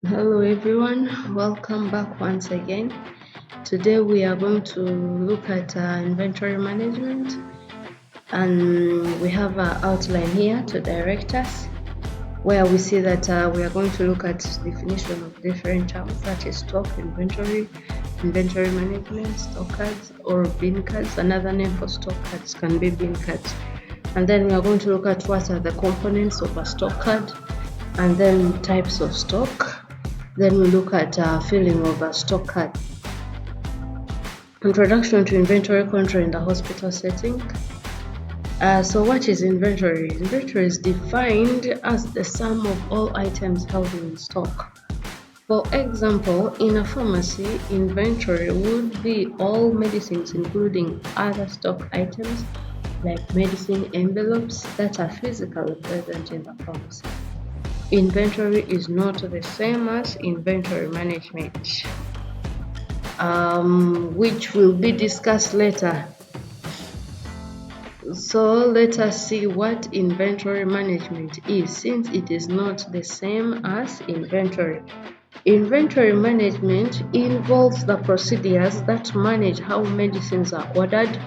Hello everyone, welcome back once again. Today we are going to look at inventory management, and we have our outline here to direct us, where we see that we are going to look at definition of different terms, that is stock, inventory management, stock cards or bin cards. Another name for stock cards can be bin cards. And then we are going to look at what are the components of a stock card, and then types of stock. Then we look at filling of a stock card. Introduction to inventory control in the hospital setting. So what is inventory? Inventory is defined as the sum of all items held in stock. For example, in a pharmacy, inventory would be all medicines including other stock items like medicine envelopes that are physically present in the pharmacy. Inventory is not the same as inventory management, which will be discussed later. So let us see what inventory management is, since it is not the same as inventory. Inventory management involves the procedures that manage how medicines are ordered,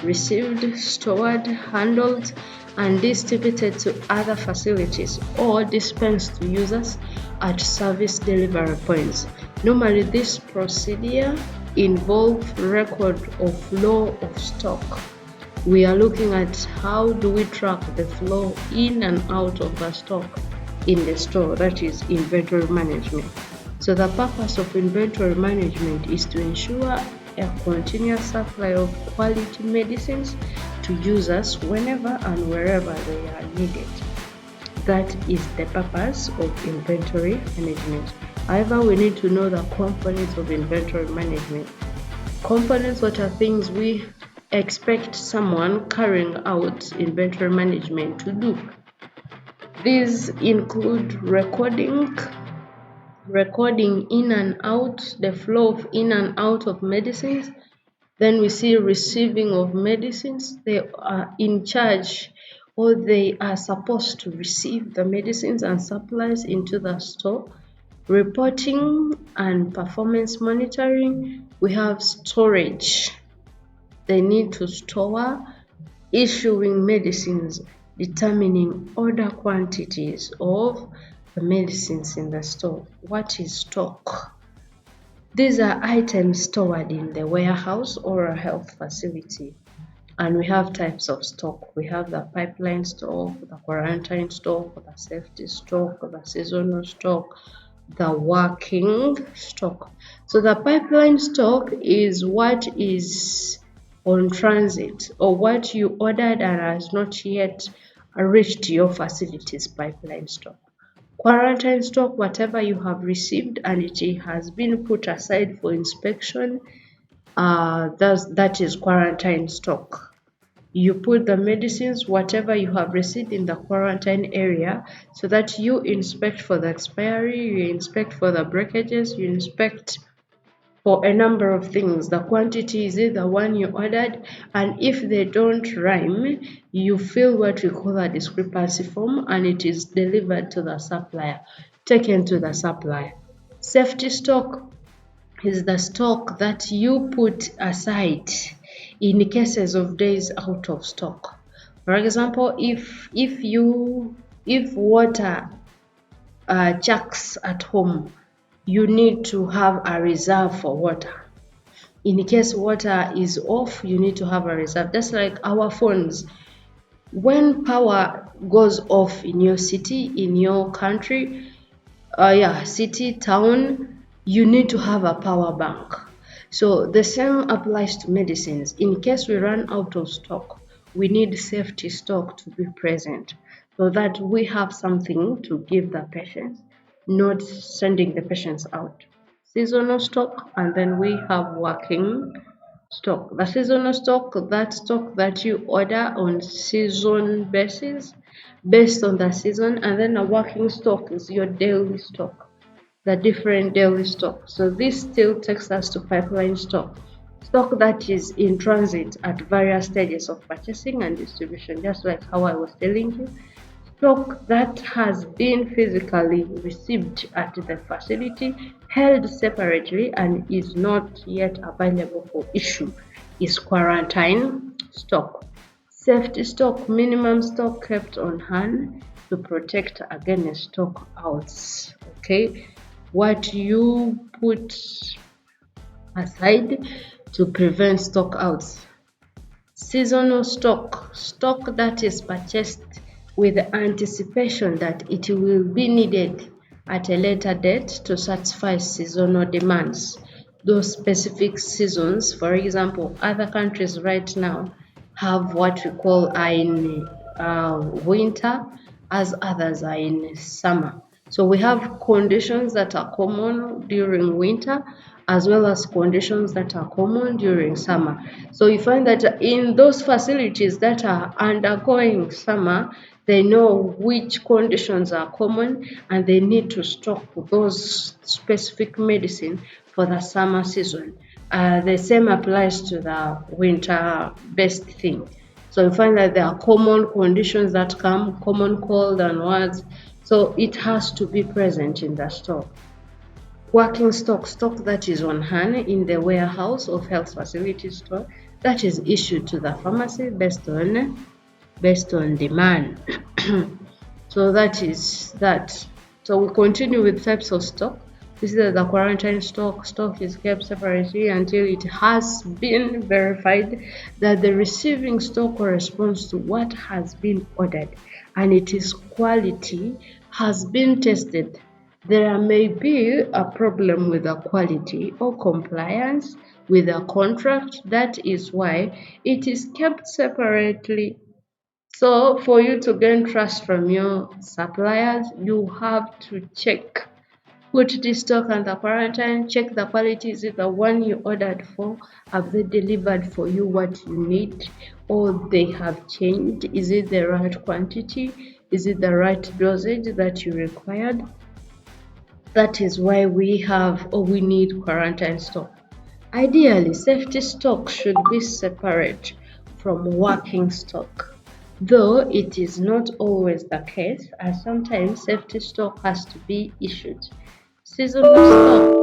received, stored, handled, and distributed to other facilities or dispensed to users at service delivery points. Normally, this procedure involves record of flow of stock. We are looking at how do we track the flow in and out of the stock in the store, that is inventory management. So the purpose of inventory management is to ensure a continuous supply of quality medicines to users whenever and wherever they are needed. That is the purpose of inventory management. However, we need to know the components of inventory management. Components, what are things we expect someone carrying out inventory management to do? These include recording in and out, the flow of in and out of medicines. Then we see receiving of medicines. They are in charge, or they are supposed to receive the medicines and supplies into the store. Reporting and performance monitoring. We have storage. They need to store. Issuing medicines, determining order quantities of the medicines in the store. What is stock? These are items stored in the warehouse or a health facility. And we have types of stock. We have the pipeline stock, the quarantine stock, the safety stock, the seasonal stock, the working stock. So the pipeline stock is what is on transit, or what you ordered and has not yet reached your facilities. Pipeline stock. Quarantine stock, whatever you have received and it has been put aside for inspection, that is quarantine stock. You put the medicines, whatever you have received, in the quarantine area so that you inspect for the expiry, you inspect for the breakages, you inspect for a number of things. The quantity is the one you ordered, and if they don't rhyme, you fill what we call a discrepancy form and it is delivered to the supplier, taken to the supplier. Safety stock is the stock that you put aside in cases of days out of stock. For example, if water chucks at home, you need to have a reserve for water. In case water is off, you need to have a reserve. Just like our phones. When power goes off in your city, in your country, city, town, you need to have a power bank. So the same applies to medicines. In case we run out of stock, we need safety stock to be present so that we have something to give the patients, not sending the patients out. Seasonal stock, and then we have working stock. The seasonal stock, that stock that you order on season basis, based on the season, and then a working stock is your daily stock, the different daily stock. So this still takes us to pipeline stock. Stock that is in transit at various stages of purchasing and distribution, just like how I was telling you. stock that has been physically received at the facility, held separately, and is not yet available for issue is quarantine stock. Safety stock, minimum stock kept on hand to protect against stock outs. Okay, what you put aside to prevent stock outs. Seasonal stock, stock that is purchased with the anticipation that it will be needed at a later date to satisfy seasonal demands. Those specific seasons, for example, other countries right now have what we call in winter, as others are in summer. So we have conditions that are common during winter as well as conditions that are common during summer. So you find that in those facilities that are undergoing summer, they know which conditions are common and they need to stock those specific medicine for the summer season. The same applies to the winter-based thing. So you find that there are common conditions that come, common cold and words. So it has to be present in the store. Working stock, stock that is on hand in the warehouse of health facility store that is issued to the pharmacy based on demand. So that is that. So we continue with types of stock. This is the quarantine stock. Stock is kept separately until it has been verified that the receiving stock corresponds to what has been ordered and its quality has been tested. There may be a problem with the quality or compliance with a contract. That is why it is kept separately. So for you to gain trust from your suppliers, you have to check. Put this stock under quarantine, check the quality. Is it the one you ordered for? Have they delivered for you what you need? Or they have changed? Is it the right quantity? Is it the right dosage that you required? That is why we have or we need quarantine stock. Ideally, safety stock should be separate from working stock, though it is not always the case, as sometimes safety stock has to be issued. Seasonal stock